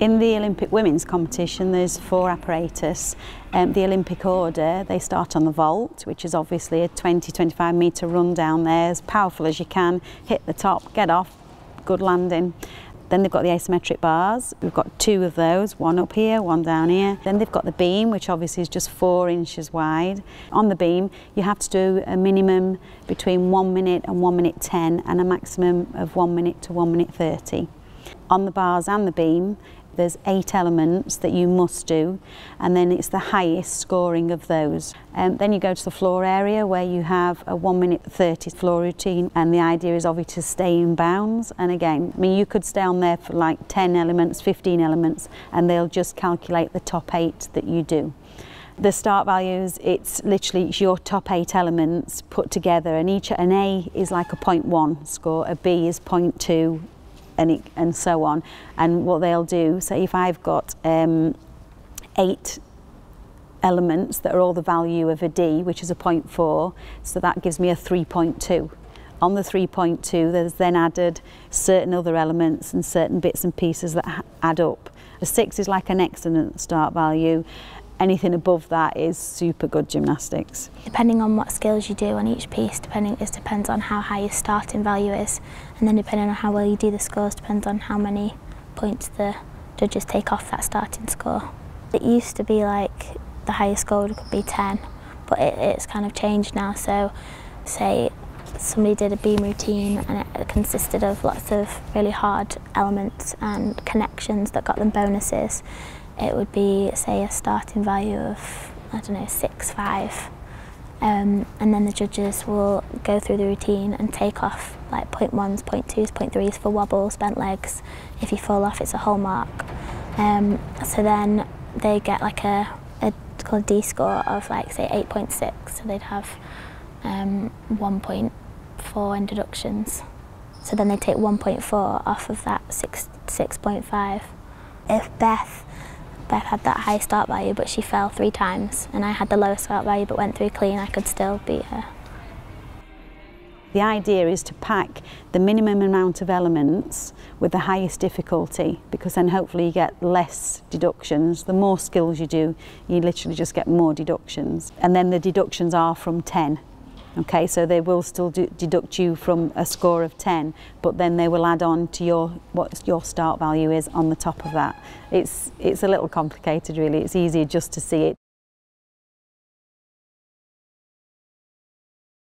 In the Olympic women's competition, there's 4 apparatus. The Olympic order, they start on the vault, which is obviously a 20-25 metre run down there, as powerful as you can, hit the top, get off, good landing. Then they've got the asymmetric bars. We've got 2 of those, one up here, one down here. Then they've got the beam, which obviously is just 4 inches wide. On the beam, you have to do a minimum between 1 minute and 1 minute 10 and a maximum of 1 minute to 1 minute 30. On the bars and the beam, there's 8 elements that you must do, and then it's the highest scoring of those. Then you go to the floor area where you have a 1 minute 30 floor routine, and the idea is obviously to stay in bounds. And again, I mean, you could stay on there for like 10 elements, 15 elements, and they'll just calculate the top 8 that you do. The start values, it's literally your top 8 elements put together, and an A is like a 0.1 score, a B is 0.2, and so on. And what they'll do, say if I've got 8 elements that are all the value of a D, which is a 0.4, so that gives me a 3.2. On the 3.2, there's then added certain other elements and certain bits and pieces that add up. A 6 is like an excellent start value. Anything above that is super good gymnastics. Depending on what skills you do on each piece, it depends on how high your starting value is, and then depending on how well you do the scores depends on how many points the judges take off that starting score. It used to be like the highest score could be 10, but it's kind of changed now. So say somebody did a beam routine and it consisted of lots of really hard elements and connections that got them bonuses. It would be, say, a starting value of, I don't know, 6.5. And then the judges will go through the routine and take off like 0.1s, 0.2s, 0.3s for wobbles, bent legs. If you fall off, it's a whole mark. So then they get like it's called a D score of like, say, 8.6. So they'd have 1.4 in deductions. So then they take 1.4 off of that 6.5. If Beth had that high start value, but she fell 3 times, and I had the lowest start value but went through clean, I could still beat her. The idea is to pack the minimum amount of elements with the highest difficulty, because then hopefully you get less deductions. The more skills you do, you literally just get more deductions. And then the deductions are from 10. Okay, so they will still deduct you from a score of 10, but then they will add on to what your start value is on the top of that. It's a little complicated really, it's easier just to see it.